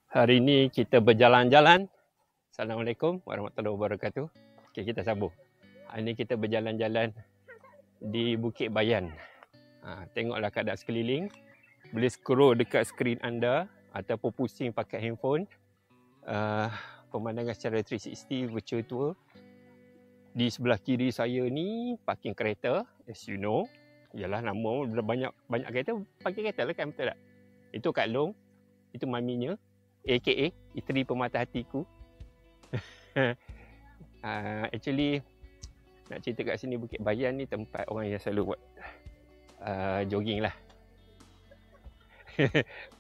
Hari ini kita berjalan-jalan. Assalamualaikum warahmatullahi wabarakatuh. Okay, kita sambung. Hari ini kita berjalan-jalan di Bukit Bayan. Tengoklah keadaan sekeliling. Boleh scroll dekat skrin anda ataupun pusing pakai handphone. Pemandangan secara 360 virtual tour. Di sebelah kiri saya ni parking kereta, as you know. Yalah, nama banyak kereta, parking kereta lah kan, betul tak? Itu Kak Long, itu maminya, aka isteri pemata hatiku. Actually, nak cerita kat sini, Bukit Bayan ni tempat orang yang selalu buat jogging lah.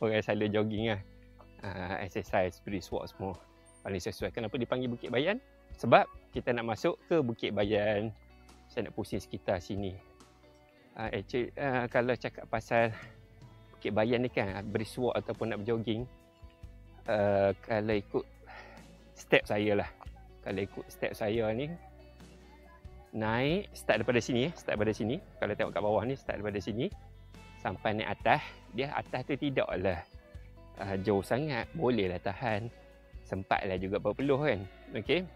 Orang yang selalu jogging lah. Exercise, brisk walk semua. Paling sesuai. Kenapa dipanggil Bukit Bayan? Sebab kita nak masuk ke Bukit Bayan. Saya nak pusing sekitar sini. Actually, kalau cakap pasal Bukit Bayan ni kan, brisk walk ataupun nak berjogging, kalau ikut step saya lah. Kalau ikut step saya ni, naik, start daripada sini. Start daripada sini. Kalau tengok kat bawah ni, start daripada sini. Sampai naik atas. Dia atas tu tidaklah jauh sangat. Bolehlah tahan. Sempatlah juga berpeluh kan. Okey.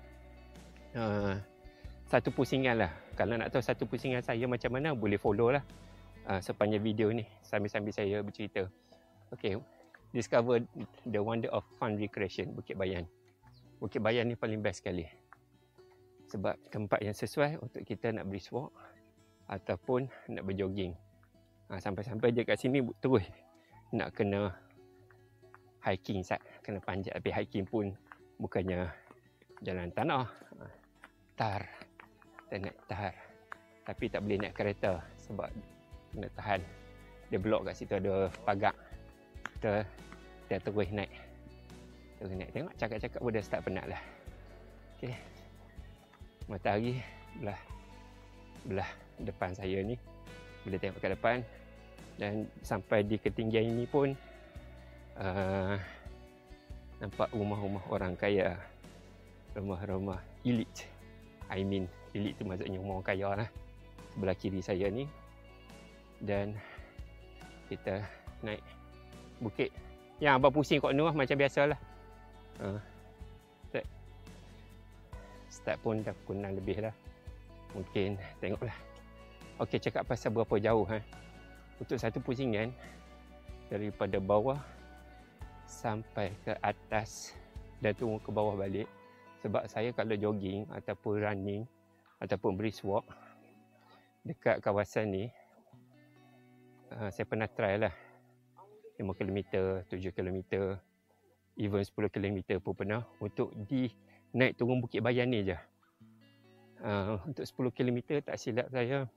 Satu pusingan lah. Kalau nak tahu satu pusingan saya macam mana, boleh follow lah sepanjang video ni. Sambil-sambil saya bercerita. Okay. Discover the wonder of fun recreation, Bukit Bayan. Bukit Bayan ni paling best sekali. Sebab tempat yang sesuai untuk kita nak brisk walk ataupun nak berjogging. Sampai-sampai je kat sini terus nak kena hiking sat. Kena panjat. Tapi hiking pun bukannya jalan tanah. Tar. Kita naik tar. Tapi tak boleh naik kereta sebab kena tahan. Dia blok kat situ, ada pagar. Kita terus naik. Terus naik. Tengok cakap-cakap pun dah start penat lah. Okay. Matahari belah depan saya ni. Boleh tengok ke depan. Dan sampai di ketinggian ini pun nampak rumah-rumah orang kaya. Rumah-rumah elite. I mean, elite tu maksudnya rumah orang kaya lah. Sebelah kiri saya ni. Dan kita naik bukit. Yang abang pusing kat Nur macam biasalah. Start pun dah pukul 6 lebih lah. Mungkin tengoklah. Okey, cakap pasal berapa jauh. Untuk satu pusingan daripada bawah sampai ke atas dan turun ke bawah balik. Sebab saya kalau jogging ataupun running ataupun brisk walk dekat kawasan ni, saya pernah try lah 5 km, 7 km, even 10 km pun pernah untuk di naik turun Bukit Bayan ni je. Untuk 10 km tak silap saya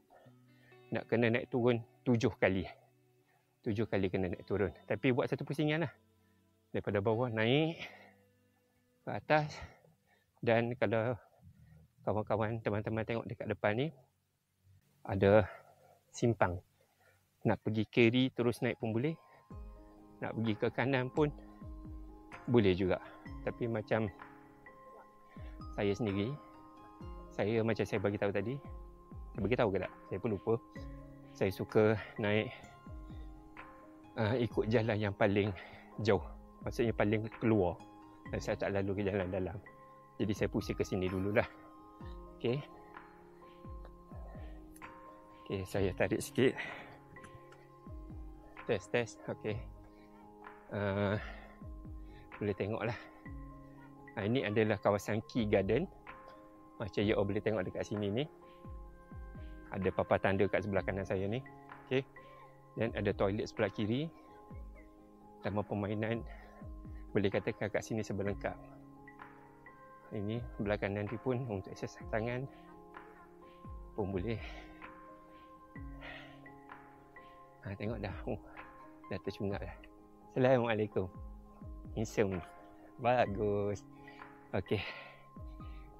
nak kena naik turun 7 kali. 7 kali kena naik turun. Tapi buat satu pusingan lah. Daripada bawah naik ke atas. Dan kalau kawan-kawan, teman-teman tengok dekat depan ni, ada simpang. Nak pergi kiri terus naik pun boleh. Nak pergi ke kanan pun boleh juga. Tapi macam saya sendiri, macam saya bagi tahu tadi, bagi tahu ke tak? Saya pun lupa. Saya suka naik ikut jalan yang paling jauh. Maksudnya paling keluar. Dan saya tak lalu ke jalan dalam. Jadi saya pusing ke sini dululah. Okey. Okey, saya tarik sikit. Test. Okey. Boleh tengoklah. Ini adalah kawasan Key Garden. Macam you all boleh tengok dekat sini ni. Ada papan tanda kat sebelah kanan saya ni. Okey. Dan ada toilet sebelah kiri. Taman permainan. Boleh katakan kat sini sebelengkap. Ini belah kanan ni pun untuk exercise tangan pun boleh. Tengok dah. Dah tercungap dah. Assalamualaikum. Handsome. Bagus. Okey.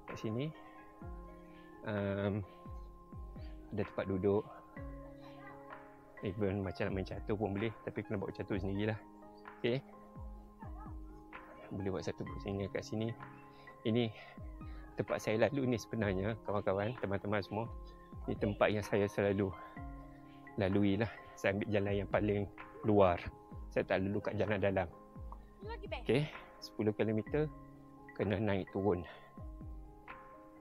Kat sini ada tempat duduk. Even macam nak main catur pun boleh. Tapi kena bawa catur sendirilah. Okey. Boleh buat satu pusingan kat sini. Ini tempat saya lalu ni sebenarnya, kawan-kawan, teman-teman semua. Ini tempat yang saya selalu lalui lah. Saya ambil jalan yang paling luar. Saya tak lalu kat jalan dalam. Okey. 10 km kena naik turun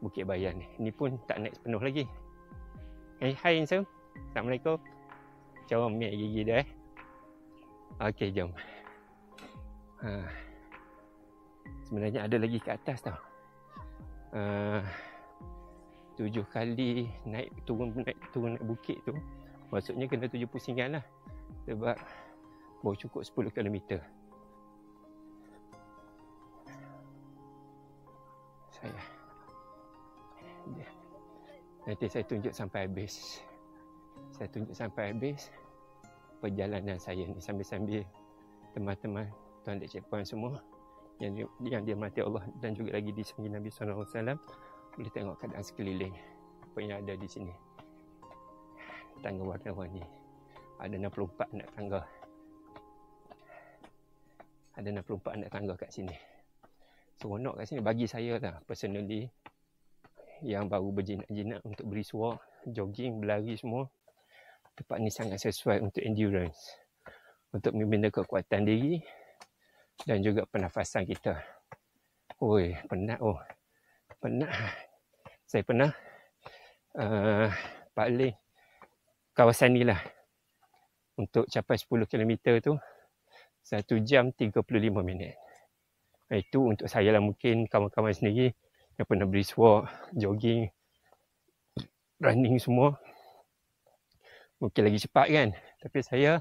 Bukit Bayan ni. Ni pun tak naik sepenuh lagi. Hai Insam. Assalamualaikum. Comel gigi dia Okey, jom. Sebenarnya ada lagi kat atas tau. 7 kali naik turun naik bukit tu. Maksudnya kena 7 pusingan lah. Sebab baru cukup 10 km. Nanti saya tunjuk sampai habis. Saya tunjuk sampai habis perjalanan saya ni sambil-sambil teman-teman tuan Dek Checkpoint semua yang dirahmati Allah dan juga lagi disanjung Nabi SAW boleh tengok keadaan sekeliling apa yang ada di sini. Tangga warna-warni. Ada 64 anak tangga. Ada 64 anak tangga kat sini. Seronok kat sini bagi saya lah personally yang baru berjinak-jinak untuk beriswa, jogging, berlari semua. Tempat ni sangat sesuai untuk endurance. Untuk membina kekuatan diri dan juga pernafasan kita. Oi, penat oh. Penat. Saya pernah paling kawasan ni lah. Untuk capai 10 km tu 1 jam 35 minit. Itu untuk saya lah, mungkin kawan-kawan sendiri yang pernah beriswa, jogging, running semua mungkin lagi cepat kan. Tapi saya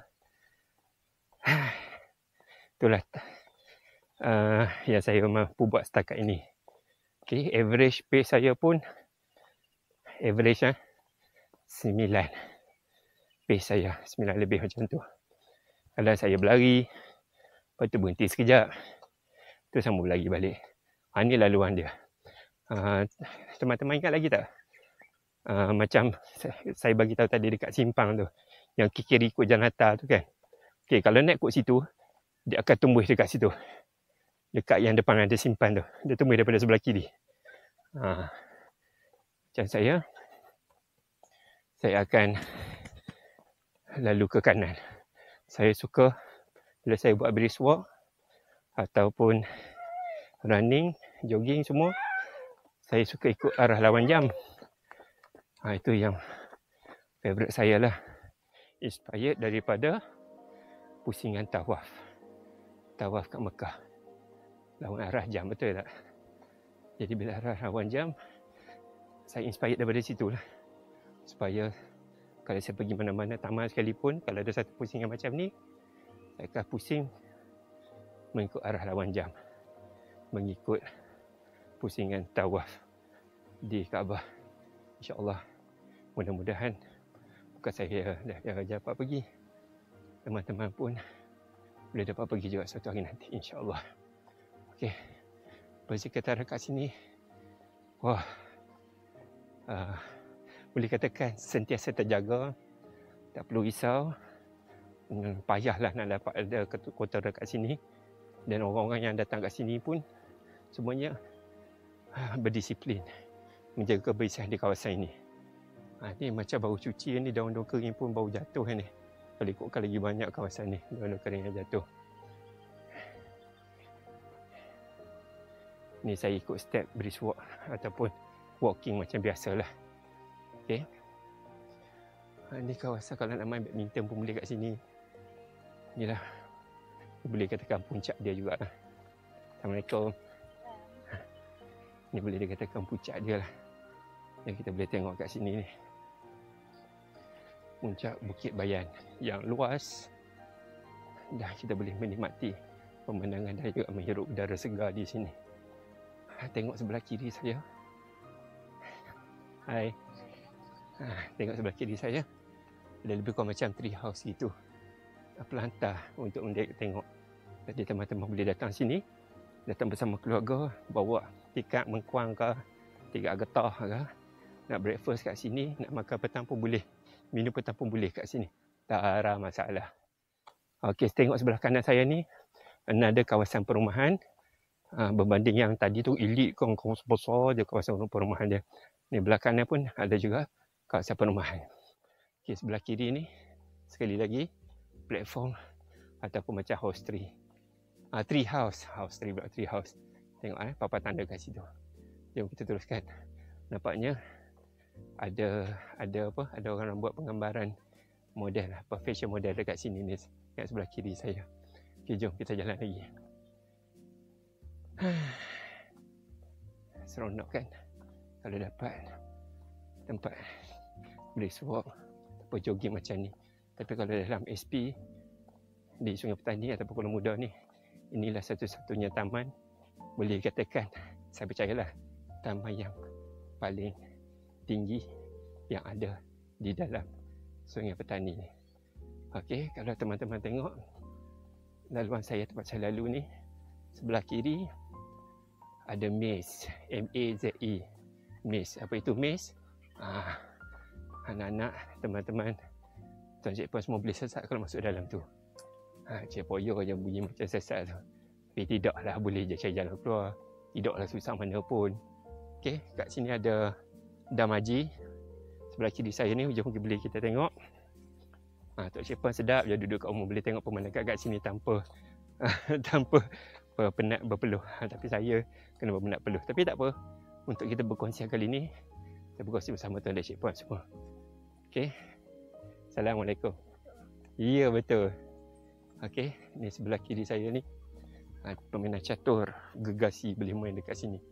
itulah yang saya mampu buat setakat ini. Okay, average pace saya pun average 9 pace saya 9 lebih macam tu. Kalau saya berlari lepas tu berhenti sekejap tu sambung lagi balik. Ini laluan dia. Teman-teman ingat lagi tak? Macam saya bagi tahu tadi dekat simpang tu, yang kiri ikut Janata tu kan. Okay, kalau naik kot situ, dia akan tumbuh dekat situ. Dekat yang depan ada simpan tu. Dia tumbuh daripada sebelah kiri. Macam saya akan lalu ke kanan. Saya suka bila saya buat brisk walk ataupun running, jogging semua, saya suka ikut arah lawan jam. Itu yang favourite saya lah. Inspired daripada pusingan tawaf. Tawaf kat Mekah. Lawan arah jam, betul tak? Jadi bila arah lawan jam, saya inspired daripada situ lah. Supaya kalau saya pergi mana-mana taman sekalipun, kalau ada satu pusingan macam ni, saya akan pusing mengikut arah lawan jam. Mengikut pusingan tawaf di Kaabah. InsyaAllah, mudah-mudahan bukan saya dah dapat pergi, teman-teman pun boleh dapat pergi juga suatu hari nanti, insyaAllah. Okey, persekitaran kat sini, wah, boleh katakan sentiasa terjaga, tak perlu risau. Payahlah nak dapat ada kota dekat sini. Dan orang-orang yang datang kat sini pun semuanya berdisiplin menjaga kebersihan di kawasan ini. Ni macam baru cuci ni, daun-daun kering pun baru jatuh ni. Kalau ikutkan lagi banyak kawasan ni, daun-daun kering yang jatuh. Ni saya ikut step brisk walk ataupun walking macam biasalah. Okey. Ni kawasan kalau nak main badminton pun boleh kat sini. Inilah, boleh katakan puncak dia juga lah. Assalamualaikum. Ni boleh dikatakan puncak dia lah, yang kita boleh tengok kat sini ni. Puncak Bukit Bayan yang luas. Dan kita boleh menikmati pemandangan dan juga menghirup udara segar di sini. Tengok sebelah kiri saya. Hai. Tengok sebelah kiri saya. Ada lebih kurang macam tree house gitu. Pelantar untuk tengok. Jadi teman-teman boleh datang sini. Datang bersama keluarga. Bawa tikar mengkuang ke, tikar getah ke. Nak breakfast kat sini. Nak makan petang pun boleh. Minum petang pun boleh kat sini. Tak ada masalah. Okey, tengok sebelah kanan saya ni. Ada kawasan perumahan. Berbanding yang tadi tu elite kawasan besar je kawasan perumahan dia. Ni belah kanan pun ada juga kawasan perumahan. Okey, sebelah kiri ni sekali lagi platform ataupun macam hostelry. Tree house. Tree block, tree house. Tengok papan tanda kat situ. Jom kita teruskan. Nampaknya ada orang buat penggambaran model, fashion model dekat sini ni, kat sebelah kiri saya. Okey, jom kita jalan lagi. Seronok kan kalau dapat tempat brisk walk atau jogging macam ni. Tapi kalau dalam SP di Sungai Petani ataupun Kuala Muda ni, inilah satu-satunya taman, boleh katakan, saya percayalah, taman yang paling tinggi yang ada di dalam Sungai Petani ni. Okey, kalau teman-teman tengok laluan saya, tempat saya lalu ni, sebelah kiri ada maze, M-A-Z-E, maze. Apa itu maze? Anak-anak, teman-teman, tuan cik puan semua boleh sesat kalau masuk dalam tu. Cik poyo je bunyi macam sesat tu. Tapi tidaklah, boleh je cari jalan keluar. Tidaklah susah mana pun. Okey, kat sini ada Dam Haji. Sebelah kiri saya ni, jom boleh kita tengok. Tuan cik puan sedap je duduk kat rumah, boleh tengok pemandangan kat sini tanpa penat berpeluh. Tapi saya kena berpenat peluh. Tapi tak apa. Untuk kita berkongsi kali ni, kita berkongsi bersama tuan dan cik puan semua. Okey. Assalamualaikum. Ya, betul. Okey, ni sebelah kiri saya ni, permainan catur gergasi boleh main dekat sini.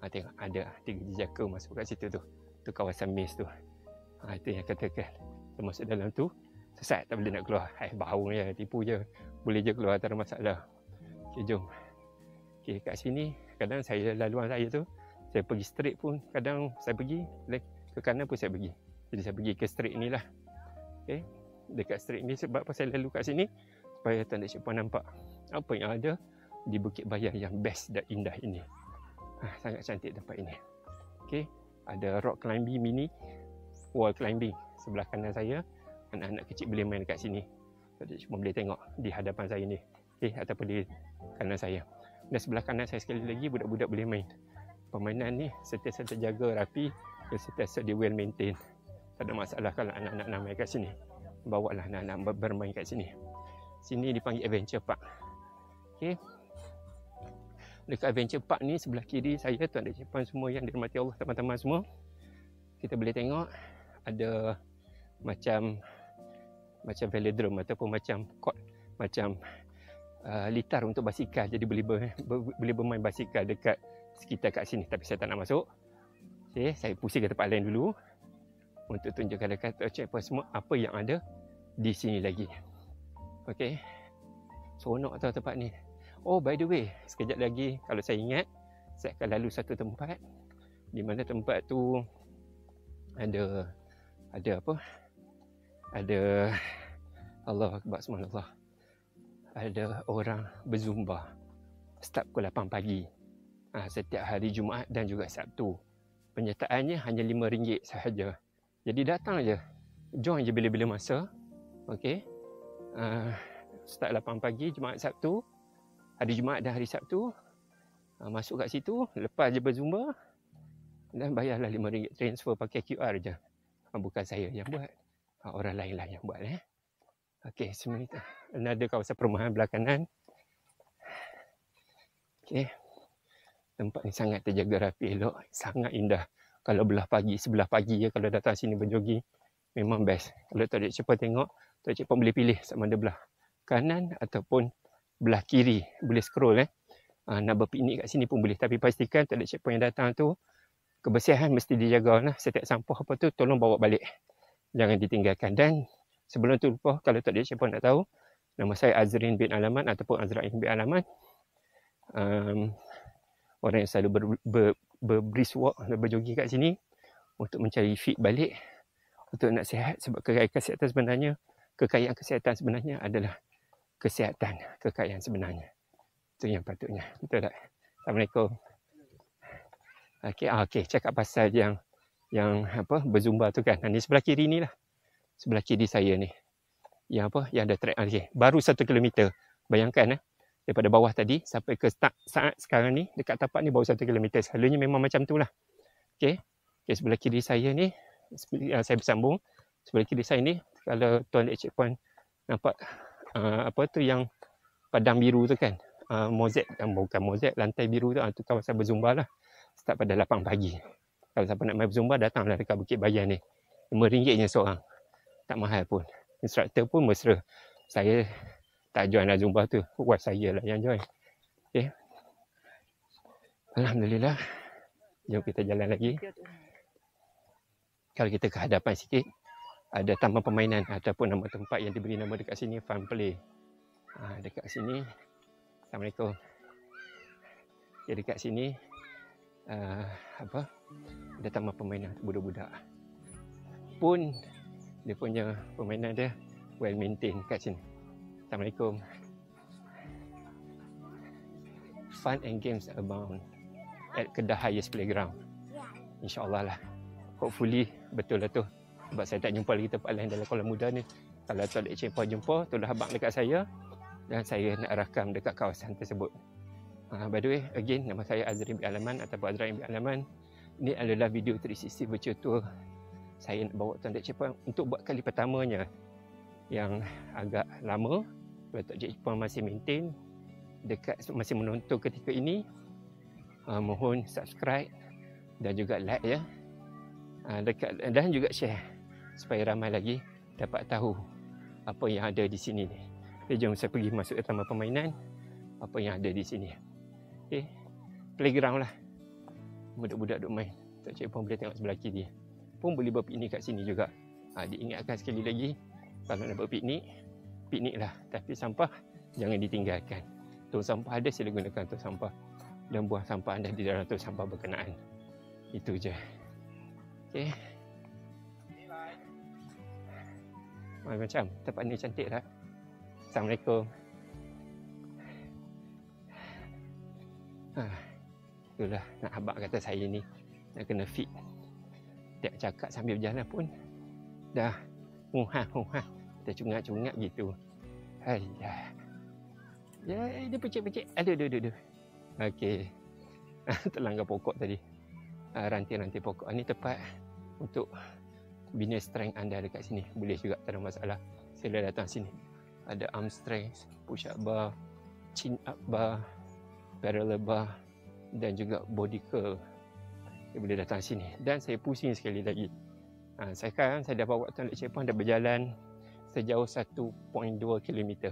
Tengok ada 3 jejaka masuk kat situ tu. Tu kawasan maze tu. Itu yang katakan. Kita masuk dalam tu, sesat tak boleh nak keluar. Bau je, tipu je. Boleh je keluar, tak ada masalah. Okey, jom. Okey, kat sini kadang saya laluan saya tu, saya pergi straight pun, kadang saya pergi ke kanan pun saya pergi. Jadi saya pergi ke straight ni lah. Okey, dekat straight ni sebab apa saya lalu kat sini, supaya tuan dan cik puan nampak apa yang ada di Bukit Bayan yang best dan indah ini. Sangat cantik tempat ini. Okey, ada rock climbing mini, wall climbing sebelah kanan saya. Anak-anak kecil boleh main dekat sini. Tuan dan cik puan boleh tengok di hadapan saya ni. Okey, ataupun di kanan saya. Dan sebelah kanan saya sekali lagi, budak-budak boleh main. Permainan ni sentiasa terjaga rapi dan sentiasa di well maintain. Tak ada masalah kalau anak-anak nak main kat sini. Bawalah anak-anak bermain kat sini. Sini dipanggil Adventure Park. Okey. Dekat Adventure Park ni sebelah kiri saya, tuan dan cik puan semua yang dirahmati Allah, teman-teman semua, kita boleh tengok ada macam velodrome ataupun macam court, macam litar untuk basikal. Jadi boleh bermain basikal dekat sekitar kat sini. Tapi saya tak nak masuk. Okay, saya pusing ke tempat lain dulu untuk tunjukkan dekat cik puan semua apa yang ada di sini lagi. Okey, seronok tau tempat ni. Oh, by the way, sekejap lagi kalau saya ingat, saya akan lalu satu tempat di mana tempat tu ada apa? Ada Allah Akbar, subhanallah. Ada orang berzumba start pukul 8 pagi. Setiap hari Jumaat dan juga Sabtu. Penyertaannya hanya RM5 sahaja. Jadi datang je. Join je bila-bila masa. Okey. Start 8 pagi Jumaat Sabtu. Hari Jumaat dan hari Sabtu. Masuk kat situ, lepas je berzumba dan bayarlah RM5 transfer pakai QR je. Bukan saya yang buat. Orang lain lah yang buat. Okey, sebenarnya ada kawasan perumahan belah kanan. Okey. Tempat ni sangat terjaga rapi, elok, sangat indah. Kalau sebelah pagi je kalau datang sini berjogging, memang best. Kalau tak ada cepat tengok, tak cepat boleh pilih sama ada belah kanan ataupun belah kiri. Boleh scroll nak berpiknik kat sini pun boleh. Tapi pastikan tak ada cepat yang datang tu, kebersihan mesti dijaga lah. Setiap sampah apa tu tolong bawa balik. Jangan ditinggalkan. Dan sebelum tu lupa, kalau tak ada cepat nak tahu, nama saya Azrin bin Alaman ataupun Azrain bin Alaman. Orang yang selalu brisk walk dan berjogging kat sini untuk mencari fit balik, untuk nak sihat. Sebab kekayaan kesihatan sebenarnya adalah kesihatan, kekayaan sebenarnya. Itu yang patutnya. Betul tak? Assalamualaikum. Okey, cakap pasal yang berzumba tu kan. Ni sebelah kiri ni lah. Sebelah kiri saya ni. Yang ada track. Baru 1 kilometer. Bayangkan daripada bawah tadi sampai ke saat sekarang ni, dekat tapak ni baru 1 kilometer. Selalunya memang macam tu lah. Okey, sebelah kiri saya ni, saya bersambung. Sebelah kiri saya ni, kalau tuan dan cik puan nampak apa tu yang padang biru tu kan, Mozek, bukan Mozek, lantai biru tu, tu kawasan berzumba lah. Start pada 8 pagi. Kalau siapa nak main berzumba, datanglah dekat Bukit Bayan ni. RM5 je seorang. Tak mahal pun. Instruktor pun mesra. Saya tak join lah zumba tu. Wife saya lah yang join. Okay. Alhamdulillah. Jom kita jalan lagi. Kalau kita ke hadapan sikit, ada taman permainan ataupun nama tempat yang diberi nama dekat sini, Fun Play. Dekat sini. Assalamualaikum. Okay, dekat sini ada taman permainan budak-budak. Pun dia punya permainan dia well maintained kat sini. Assalamualaikum. Fun and games abound at Kedah Highest Playground. InsyaAllah lah. Hopefully betul lah tu. Sebab saya tak jumpa lagi tempat lain dalam Kuala Muda ni. Kalau Tuan Dek Cik Pah jumpa, tolong abang dekat saya. Dan saya nak rakam dekat kawasan tersebut. By the way, again, nama saya Azri bin Alaman ataupun Azrain bin Alaman. Ini adalah video 360 virtual tour. Saya nak bawa Tuan Dek Cik Pah untuk buat kali pertamanya. Yang agak lama. Kalau Tuan Dek Cik Pah masih maintain, masih menonton ketika ini, mohon subscribe dan juga like ya. Dan juga share supaya ramai lagi dapat tahu apa yang ada di sini ni. Okay, jom saya pergi masuk ke taman permainan. Apa yang ada di sini. Okay. Playground lah. Budak-budak duk main. Tak cik pun boleh tengok sebelah kiri. Pun boleh berpiknik kat sini juga. Diingatkan sekali lagi, kalau nak berpiknik, piknik lah. Tapi sampah jangan ditinggalkan. Tong sampah ada, sila gunakan tong sampah. Dan buang sampah anda di dalam tong sampah berkenaan. Itu je. Okay. Macam tempat ni cantik tak? Assalamualaikum. Itulah nak abang kata saya ni nak kena fit. Tak cakap sambil berjalan pun dah kita cungak-cungak gitu. Ayah. Ya, dia pecik-pecik. Aduh. Okey. Terlanggar pokok tadi. Ranting-ranting pokok. Ini tempat untuk bina strength anda dekat sini. Boleh juga, tak ada masalah. Sila datang sini. Ada arm strength, push up bar, chin up bar, parallel bar dan juga body curl. Dia boleh datang sini. Dan saya pusing sekali lagi. Sekarang saya dah bawa Tuan Dek Cik Pah dah berjalan sejauh 1.2 km.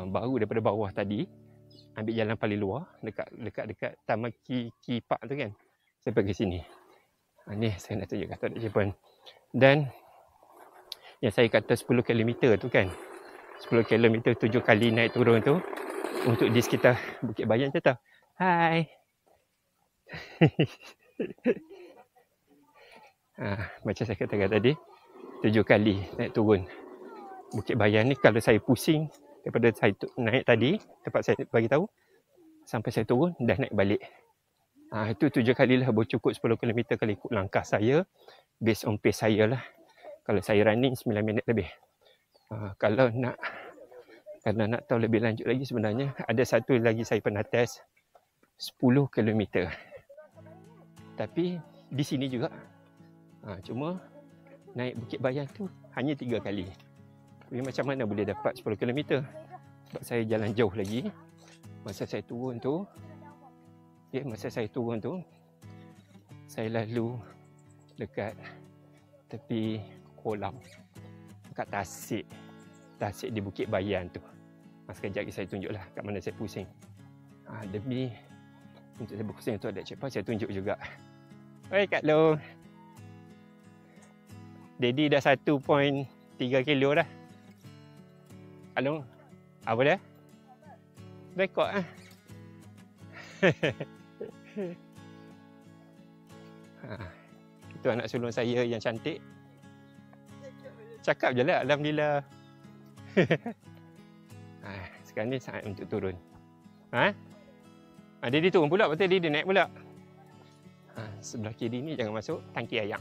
Baru daripada bawah tadi ambil jalan paling luar dekat Taman Ki Park tu kan. Saya pergi sini. Ni saya nak tunjukkan Tuan Dek Cik Pah. Dan yang saya kata 10 km tu kan. 10 km 7 kali naik turun tu untuk di sekitar Bukit Bayan je tau. Hai. Macam saya katakan tadi, 7 kali naik turun Bukit Bayan ni. Kalau saya pusing daripada saya naik tadi, tempat saya bagi tahu, sampai saya turun dah naik balik. Itu 7 kali lah, bercukup 10 km kalau ikut langkah saya, based on pace saya lah. Kalau saya running 9 minit lebih. Kalau nak tahu lebih lanjut lagi, sebenarnya ada satu lagi saya pernah test 10 km. Tapi di sini juga. Cuma naik Bukit Bayan tu hanya 3 kali. Tapi macam mana boleh dapat 10 km? Sebab saya jalan jauh lagi. Masa saya turun tu, saya lalu dekat tepi kolam, dekat tasik di Bukit Bayan tu. Sekejap lagi saya tunjuklah kat mana saya pusing. Demi untuk saya berpusing tu ada Cik Pah, saya tunjuk juga. Oi Kak Long. Daddy dah 1.3 kilo dah. Kak Long, apa dah? Rekod ah. Itu anak sulung saya yang cantik. Cakap je lah, alhamdulillah. Sekarang ni saat untuk turun. Dia turun pula, betul dia naik pula. Sebelah kiri ni jangan masuk tangki air.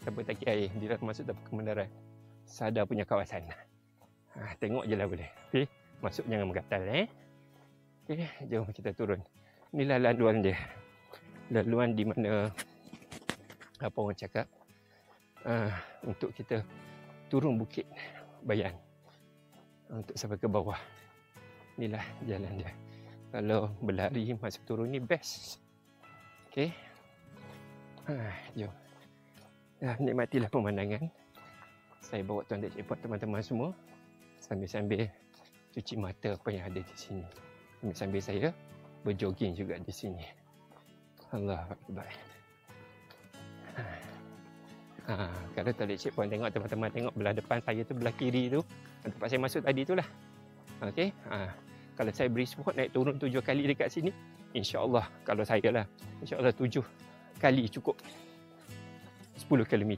Tanpa tangki air, dia dah masuk tanpa kebenaran. Sadar punya kawasan. Tengok je lah boleh. Okay? Masuk jangan menggatal. Okay, jom kita turun. Inilah laluan dia. Laluan di mana, apa orang cakap, untuk kita turun Bukit Bayan. Untuk sampai ke bawah. Inilah jalan dia. Kalau berlari masa turun ni best. Okey. Jom. Nikmatilah pemandangan. Saya bawa tuan dan cikgu teman-teman semua sambil-sambil cuci mata apa yang ada di sini. Sambil saya berjoging juga di sini. Allahu Akbar. Kalau tuan dan cikgu tengok, teman-teman tengok belah depan saya tu, belah kiri tu, tempat saya masuk tadi tu lah. Okey. Kalau saya beri sport naik turun 7 kali dekat sini, insya-Allah kalau saya lah, insya-Allah 7 kali cukup. 10 km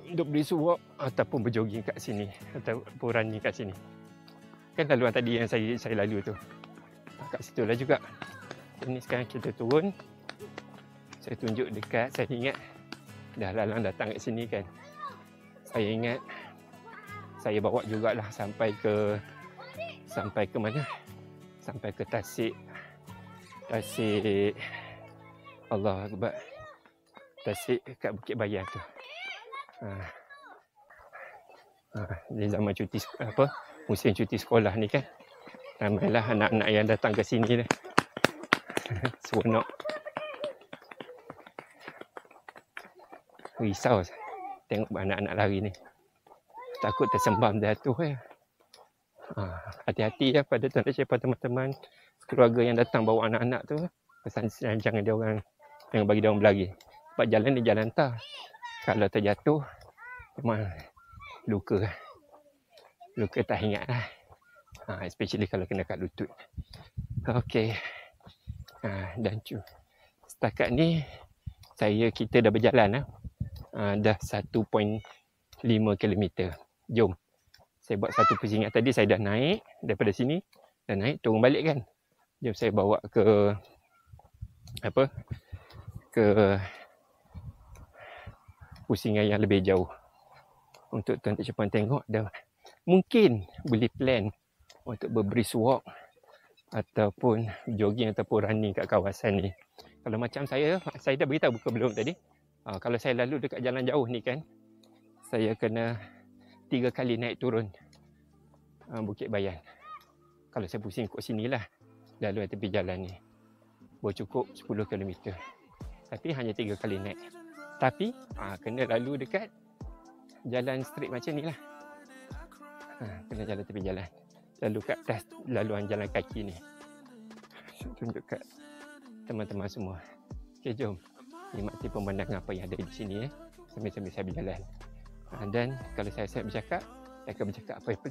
untuk brisk walk ataupun berjoging kat sini ataupun running kat sini. Kan laluan tadi yang saya lalu tu. Kat situ lah juga. Ini sekarang kita turun. Saya tunjuk dekat, saya ingat dah lalang datang kat sini kan. Saya ingat saya bawa jugalah sampai ke mana? Sampai ke Tasik. Allah Akbar. Tasik kat Bukit Bayan tu. Di zaman cuti musim cuti sekolah ni kan. Ramailah anak-anak yang datang ke sini dah. Seronok. Risau tengok anak-anak lari ni. Takut tersembam jatuh ya. Hati-hati ya pada tuan dan cikgu teman-teman keluarga yang datang bawa anak-anak tu. Pesan jangan dia orang jangan bagi dia orang berlari. Sebab jalan ni jalan tar. Kalau terjatuh memang luka tak ingat lah. Especially kalau kena kat lutut. Okey. Dan setakat ni kita dah berjalan dah 1.5 km. Jom. Saya buat satu pusingan tadi, saya dah naik daripada sini, dah naik turun balik kan. Jom saya bawa ke pusingan yang lebih jauh. Untuk tuan cikgu tengok dah mungkin boleh plan untuk berbrisk walk ataupun jogging ataupun running kat kawasan ni. Kalau macam saya dah beritahu ke belum tadi? Kalau saya lalu dekat jalan jauh ni kan, saya kena 3 kali naik turun Bukit Bayan. Kalau saya pusing kat sinilah lalu tepi jalan ni. Boleh cukup 10 km. Tapi hanya 3 kali naik. Tapi kena lalu dekat jalan straight macam ni lah. Kena jalan tepi jalan. Lalu kat atas laluan jalan kaki ni. Tunjuk kat teman-teman semua. Okay, jom. Nikmati pemandangan apa yang ada di sini sambil-sambil saya berjalan. Dan kalau saya bercakap, saya akan bercakap apa yang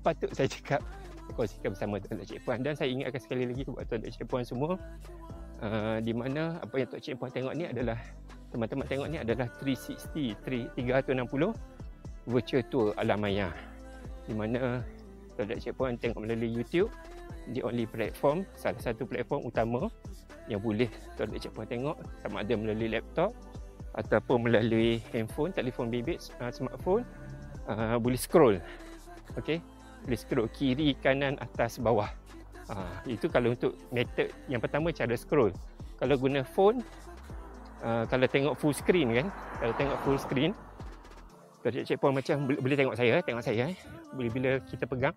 patut saya cakap. Saya kongsikan bersama tuan dan cikgu puan. Dan saya ingatkan sekali lagi buat tuan dan cikgu puan semua, di mana apa yang tuan cikgu puan tengok ni adalah, teman-teman tengok ni adalah 360 virtual tour alam maya. Di mana tuan dan cikgu puan tengok melalui YouTube, the only platform, salah satu platform utama yang boleh tuan dan cikgu puan tengok, sama ada melalui laptop ataupun melalui handphone, telefon bimbit, smartphone. Boleh scroll. Okey, boleh scroll kiri, kanan, atas, bawah. Itu kalau untuk method yang pertama, cara scroll. Kalau guna phone, kalau tengok full screen kan, kalau tengok full screen, cikgu puan macam boleh tengok saya. Bila kita pegang,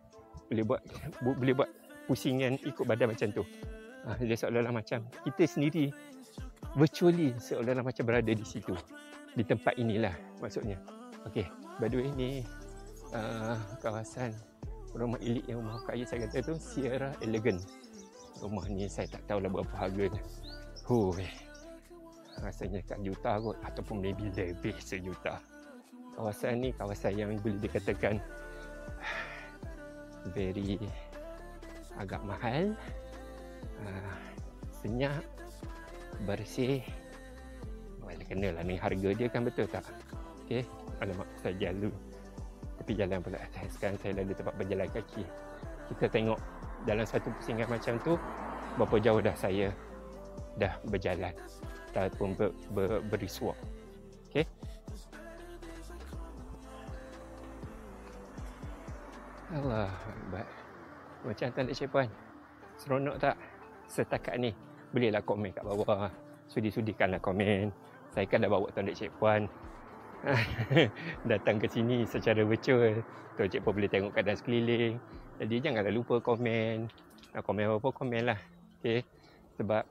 boleh buat pusingan ikut badan macam tu. Dia seolah-olah macam kita sendiri virtually seolah-olah macam berada di situ, di tempat inilah maksudnya. Okey, by the way ni kawasan rumah elit yang rumah kaya saya kata tu, Sierra Elegant. Rumah ni saya tak tahulah berapa harganya. Rasanya kat juta kot ataupun maybe lebih sejuta. Kawasan ni kawasan yang boleh dikatakan very agak mahal, senyap, bersih. Kenalah ni harga dia kan, betul tak? Okey, alamak saya jalan tepi jalan pula. Sekarang saya lalu tempat berjalan kaki. Kita tengok dalam satu pusingan macam tu, berapa jauh dah saya dah berjalan ataupun brisk walk. Okey. Allah Akbar. Macam tuan dan cikgu puan, seronok tak setakat ni? Bolehlah komen kat bawah. Sudi-sudikanlah komen. Saya kan dah bawa tuan dan cikgu puan datang ke sini secara virtual. Tuan cikgu puan boleh tengok keadaan sekeliling. Jadi janganlah lupa komen. Nak komen apa-apa, komen lah. Okay. Sebab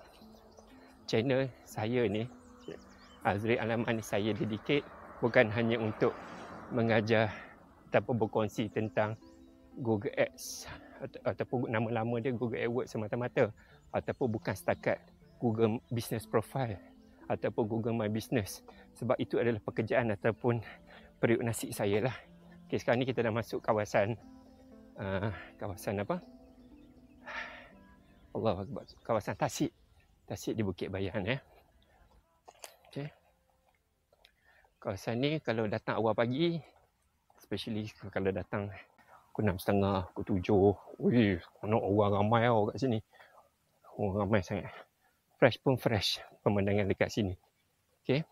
channel saya ni, Azri Alaman ni, saya dedicate bukan hanya untuk mengajar ataupun berkongsi tentang Google Ads ataupun nama lama dia Google AdWords semata-mata, ataupun bukan setakat Google Business Profile ataupun Google My Business, sebab itu adalah pekerjaan ataupun periuk nasi saya lah. Okay, sekarang ni kita dah masuk kawasan apa? Allah Akbar. Kawasan Tasik di Bukit Bayan Okay. Kawasan ni kalau datang awal pagi, especially kalau datang pukul 6.30, pukul 7, wih, orang ramai kat sini. Orang ramai sangat. Fresh pun fresh pemandangan dekat sini. Okay.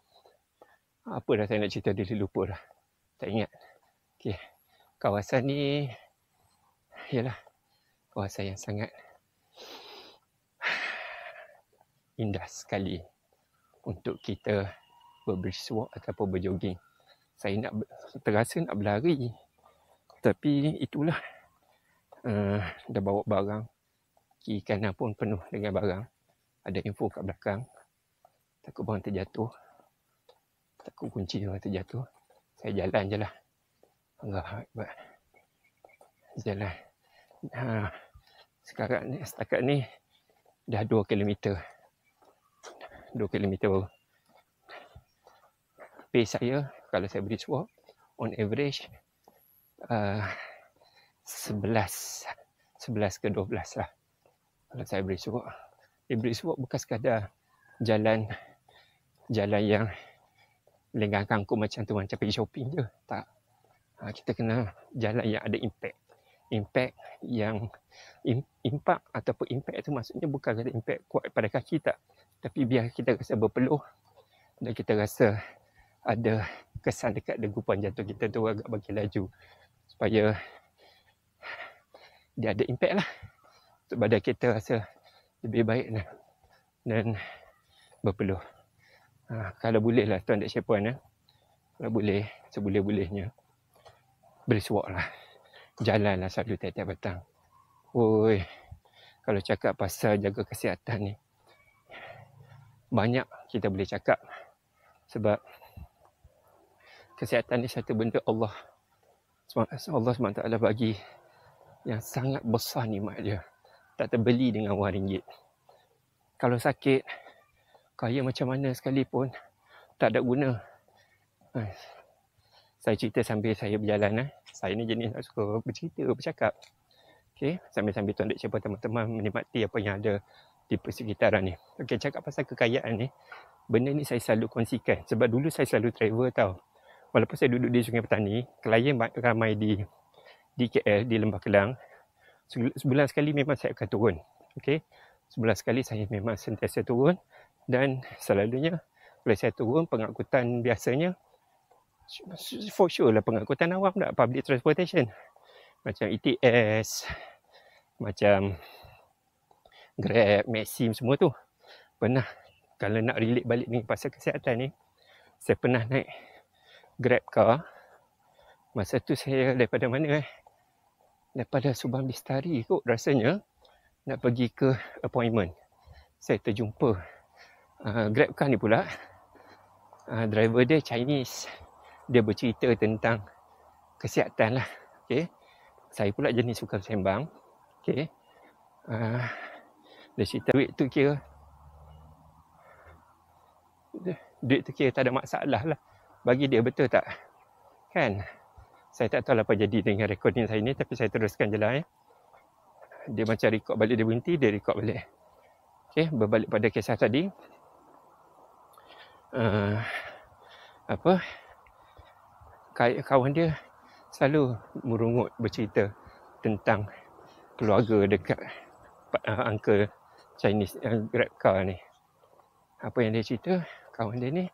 Apa dah saya nak cerita, dia lupa dah. Tak ingat. Okay. Kawasan ni ialah kawasan yang sangat indah sekali untuk kita berbrisk walk ataupun berjoging. Saya terasa nak berlari, tapi itulah, dah bawa barang, kiri kanan pun penuh dengan barang, ada info kat belakang, takut barang terjatuh, takut kunci barang terjatuh. Saya jalan je lah. Allah Akbar. Jalan. Setakat ni dah 2 kilometer. 2 kilometer baru. Pace saya, kalau saya brisk walk, on average 11 ke 12 lah. Kalau saya brisk walk. Brisk walk bukan sekadar jalan yang lenggang kangkung macam tu, macam pergi shopping je. Tak. Kita kena jalan yang ada impact. Impact ataupun impact tu maksudnya bukan kata impact kuat pada kaki, tak. Tapi biar kita rasa berpeluh dan kita rasa ada kesan dekat degupan jantung kita tu agak bagi laju, supaya dia ada impact lah. Untuk badan kita rasa lebih baik dan berpeluh. Kalau boleh lah tuan dan puan, kalau boleh, seboleh-bolehnya brisk walk lah. Jalan lah selalu tiap-tiap petang. Oi, kalau cakap pasal jaga kesihatan ni, banyak kita boleh cakap. Sebab kesihatan ni satu benda Allah SWT bagi yang sangat besar nikmat dia. Tak terbeli dengan wang ringgit. Kalau sakit, kaya macam mana sekalipun, tak ada guna. Saya cerita sambil saya berjalan. Saya ni jenis nak suka bercerita, bercakap. Okay, sambil-sambil tuan dek siapa teman-teman menikmati apa yang ada di persekitaran ni. Okay, cakap pasal kekayaan ni, benda ni saya selalu kongsikan. Sebab dulu saya selalu travel tau. Walaupun saya duduk di Sungai Petani, klien ramai di KL, di Lembah Kelang. Sebulan sekali memang saya akan turun. Okay, sebulan sekali saya memang sentiasa turun. Dan selalunya, bila saya turun, pengangkutan biasanya, for sure lah pengangkutan awam tak, public transportation. Macam ETS, macam Grab, Maxim, semua tu. Pernah, kalau nak relate balik dengan pasal kesihatan ni, saya pernah naik Grab car. Masa tu saya daripada mana daripada Subang Bistari kot rasanya, nak pergi ke appointment. Saya terjumpa Grab car ni pula, driver dia Chinese. Dia bercerita tentang kesihatan lah. Okay. Saya pula jenis suka sembang. Okay. Dia cerita duit tu kira tak ada masalah lah. Bagi dia, betul tak? Kan? Saya tak tahu apa jadi dengan recording saya ni, tapi saya teruskan je lah. Dia macam record balik, dia berhenti, dia record balik. Okay, berbalik pada kisah tadi. Kawan dia selalu merungut bercerita tentang keluarga dekat uncle Chinese Grab car ni. Apa yang dia cerita, kawan dia ni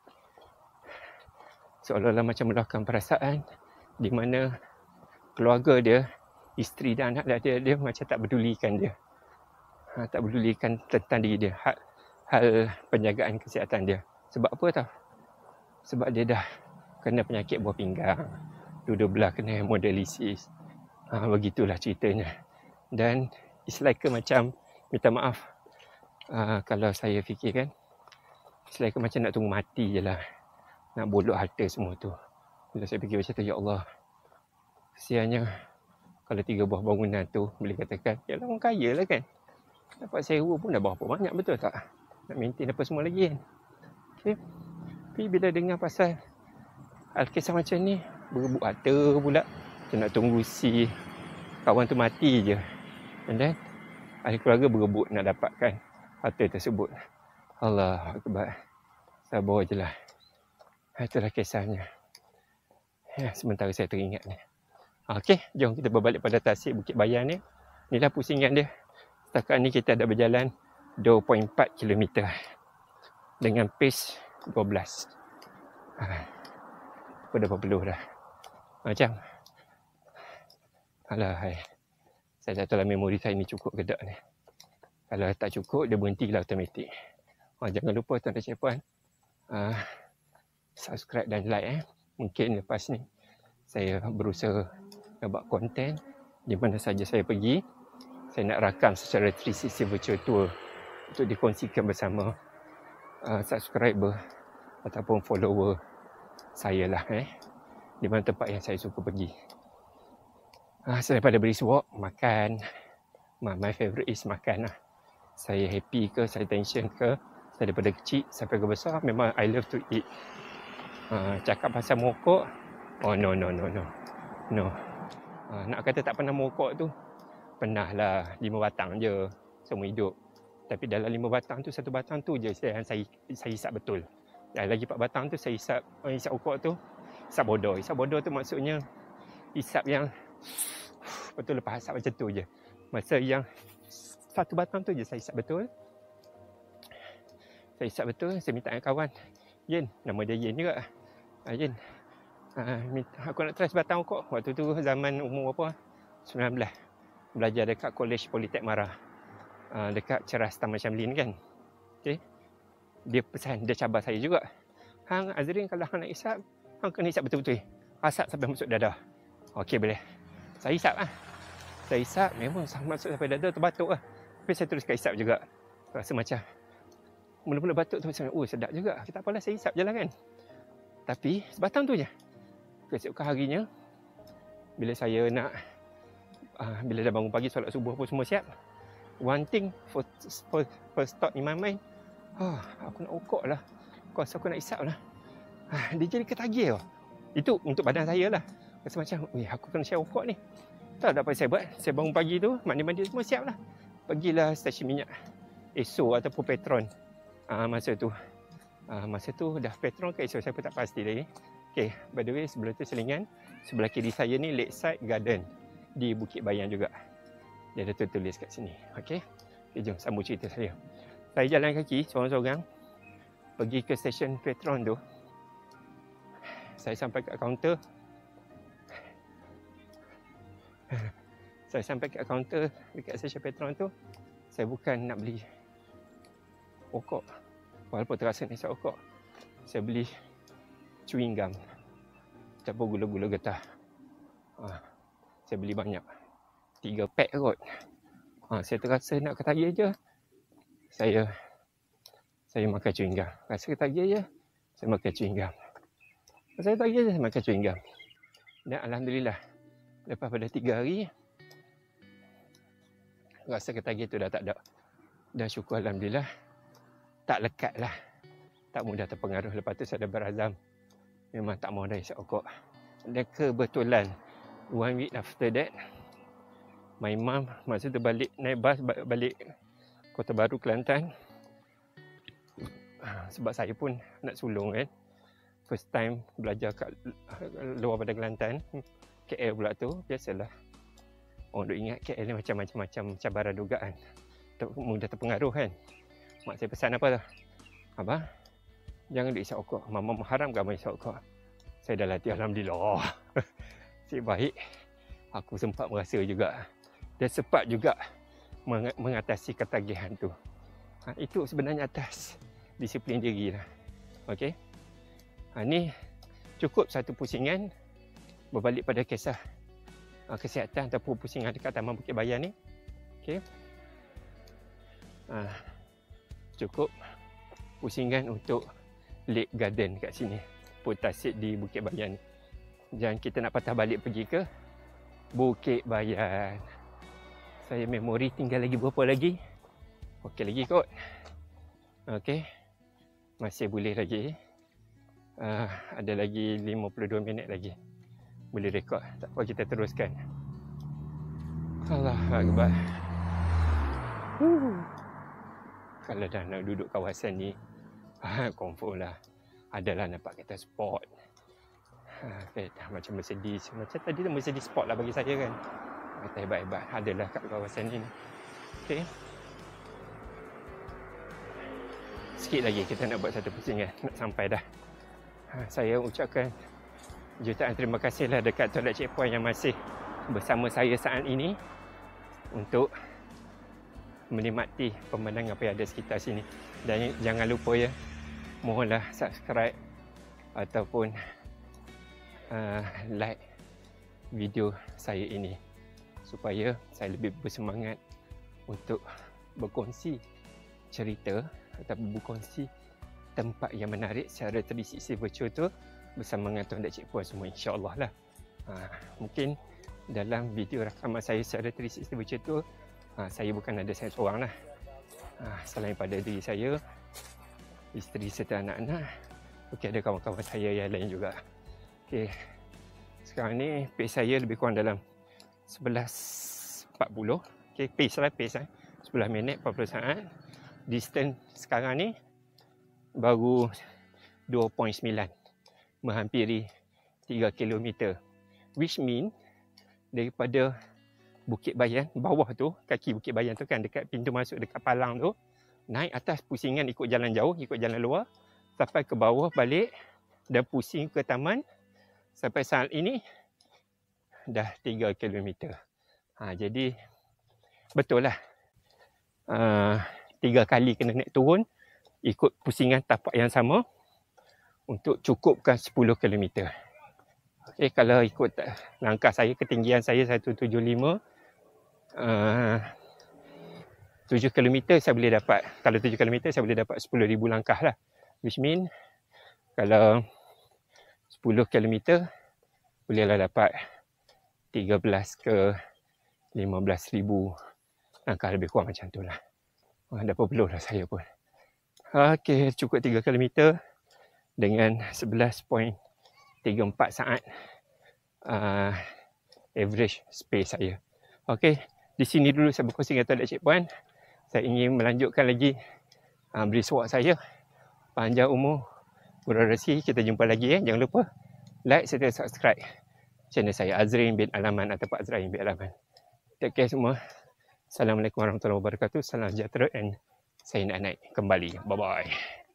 seolah-olah macam meluahkan perasaan, di mana keluarga dia, isteri dan anak dia macam tak pedulikan dia. Tak pedulikan tentang diri dia, hal penjagaan kesihatan dia. Sebab apa tau? Sebab dia dah kena penyakit buah pinggang, dua belah kena hemodialisis. Begitulah ceritanya. Dan it's like macam, minta maaf kalau saya fikirkan, it's like macam nak tunggu mati je lah, nak bolok harta semua tu. Bila saya fikir macam tu, ya Allah, kesiannya kalau 3 buah bangunan tu boleh katakan, ya lah orang kaya lah kan, dapat sewa pun dah berapa banyak, betul tak? Nak maintain apa semua lagi kan. Okay. Tapi bila dengar pasal kisah macam ni, berebut harta pula, macam nak tunggu si kawan tu mati je, and then ahli keluarga berebut nak dapatkan harta tersebut. Allah Akbar. Sabar je lah. Itulah kisahnya. Sementara saya teringat ni. Okey, jom kita berbalik pada tasik Bukit Bayan ni. Inilah pusingan dia. Setakat ni kita ada berjalan 2.4 km dengan pace 12. Aku dah berpeluh dah. Macam alah, saya tak tahu lah memori saya ni cukup ke tak ni. Kalau tak cukup, dia berhentilah automatik. Jangan lupa tuan dan puan, subscribe dan like. Mungkin lepas ni saya berusaha nak buat konten di mana saja saya pergi. Saya nak rakam secara 360 virtual tour untuk dikongsikan bersama subscriber ataupun follower saya lah, di mana tempat yang saya suka pergi. Selain pada brisk walk, makan. My favourite is makan lah. Saya happy ke, saya tension ke, saya daripada kecil sampai ke besar, memang I love to eat. Cakap pasal mokok, no. Nak kata tak pernah mokok tu, pernah lah 5 batang je seumur hidup. Tapi dalam 5 batang tu, 1 batang tu je yang saya hisap betul. Yang lagi 4 batang tu saya hisap mokok tu, hisap bodoh. Hisap bodoh tu maksudnya hisap yang betul, lepas hisap macam tu je. Masa yang 1 batang tu je saya hisap betul. Saya hisap betul, saya minta dengan kawan, Yen, nama dia Yen juga. Yen, aku nak try sebatang rokok. Waktu tu zaman umur berapa? 19. Belajar dekat College Politek Mara. Dekat Ceras Taman Syamlin kan. Okay. Dia pesan, dia cabar saya juga. Hang Azrin, kalau hang nak hisap, hang kena hisap betul-betul. Asap sampai masuk dadah. Okey, boleh. Saya hisap lah. Saya hisap, memang masuk sampai dadah, terbatuk lah. Tapi saya teruskan hisap juga. Rasa macam mula-mula batuk tu macam, sedap juga. Tak apalah, saya hisap je lah kan. Tapi sebatang tu je. Keesokan harinya, bila saya nak, bila dah bangun pagi, solat subuh pun semua siap. One thing first thought in my mind, aku nak rokok lah. Kuasa aku nak hisap lah. Dia jadi ketagih tau. Itu untuk badan saya lah. Rasa macam, aku kena share rokok ni. Tak ada apa saya buat. Saya bangun pagi tu, mandi-mandi semua siap lah. Pergilah stesen minyak Esso ataupun Petron. Masa tu dah Petron ke Esso, saya pun tak pasti lagi. Okay, by the way, sebelum tu selingan, sebelah kiri saya ni Lakeside Garden di Bukit Bayan juga. Dia ada tulis kat sini. Okay, jom sambung cerita saya. Saya jalan kaki seorang-seorang pergi ke stesen Petron tu. Saya sampai kat kaunter. Saya sampai kat kaunter dekat stesen Petron tu. Saya bukan nak beli rokok, walaupun terasa nak hisap rokok. Saya beli chewing gum ataupun gula-gula getah. Saya beli banyak, 3 pack kot. Saya terasa nak ketagih je, saya makan chewing gum. Rasa ketagih je, saya makan chewing gum. Saya ketagih je, saya makan chewing gum. Dan alhamdulillah, lepas pada 3 hari, rasa ketagih tu dah tak ada. Dan syukur alhamdulillah, tak lekat lah, tak mudah terpengaruh. Lepas tu saya dah berazam, memang tak mahu dah hisap rokok. Dan kebetulan 1 week after that, my mum masa tu naik bas balik Kota Baru, Kelantan. Sebab saya pun nak sulung kan, first time belajar kat luar pada Kelantan, KL pula tu. Biasalah, orang duk ingat KL ni macam-macam cabaran dugaan, mudah terpengaruh kan. Mak saya pesan apa tu? Abang, jangan duk hisap rokok. Mama mengharamkan abang hisap rokok. Saya dah latih, alhamdulillah. Cik baik, aku sempat merasa juga. Dan sempat juga mengatasi ketagihan tu. Itu sebenarnya atas disiplin diri lah. Okey. Ni cukup satu pusingan berbalik pada kisah kesihatan ataupun pusingan dekat Taman Bukit Bayan ni. Okey. Cukup pusingan untuk Lake Garden kat sini. Potasid di Bukit Bayan. Dan kita nak patah balik pergi ke Bukit Bayan. Saya memori tinggal lagi berapa lagi? Okey lagi kot. Okey. Masih boleh lagi. Ada lagi 52 minit lagi. Boleh rekod. Tak apa, kita teruskan. Allahu Akbar. Kalau dah nak duduk kawasan ni, confirm lah. Adalah nampak kata spot. Macam Mercedes. Macam tadi tu Mercedes spot lah bagi saya kan. Kata hebat-hebat. Adalah kat kawasan ni. Okey. Sikit lagi kita nak buat satu pusingan. Nak sampai dah. Saya ucapkan jutaan terima kasih lah dekat Toilet Checkpoint yang masih bersama saya saat ini untuk menikmati pemandangan apa yang ada sekitar sini. Dan jangan lupa ya, mohonlah subscribe ataupun like video saya ini supaya saya lebih bersemangat untuk berkongsi cerita ataupun berkongsi tempat yang menarik secara 360 virtual tu bersama dengan Toilet Checkpoint semua, insya-Allah lah. Mungkin dalam video rakaman saya secara 360 virtual tu saya bukan ada saya seorang lah. Selain pada diri saya, isteri serta anak-anak, okey, ada kawan-kawan saya yang lain juga. Okey, sekarang ni pace saya lebih kurang dalam 11.40. Okey, pace lah, 11 minit 40 saat. Distance sekarang ni baru 2.9, menghampiri 3 km, which mean daripada Bukit Bayan, bawah tu, kaki Bukit Bayan tu kan, dekat pintu masuk dekat palang tu, naik atas pusingan ikut jalan jauh, ikut jalan luar, sampai ke bawah balik dan pusing ke taman, sampai saat ini dah 3 km. Jadi betul lah, 3 kali kena naik turun ikut pusingan tapak yang sama untuk cukupkan 10 km. Kalau ikut langkah saya, ketinggian saya 175, 7 km saya boleh dapat, kalau 7 km saya boleh dapat 10,000 langkah lah, which mean kalau 10 km bolehlah dapat 13 ke 15,000 langkah, lebih kurang macam tu lah. Dah perbeluh lah saya pun. Okey, cukup 3 km dengan 11.34 saat average space saya. Okey, di sini dulu saya berkongsi dengan Toilet Checkpoint. Saya ingin melanjutkan lagi beriswak saya. Panjang umur, murah rezeki. Kita jumpa lagi ya. Jangan lupa like serta subscribe channel saya, Azrin bin Alaman atau Pak Azrain bin Alaman. Take care semua. Assalamualaikum warahmatullahi wabarakatuh. Salam sejahtera, and saya nak naik kembali. Bye-bye.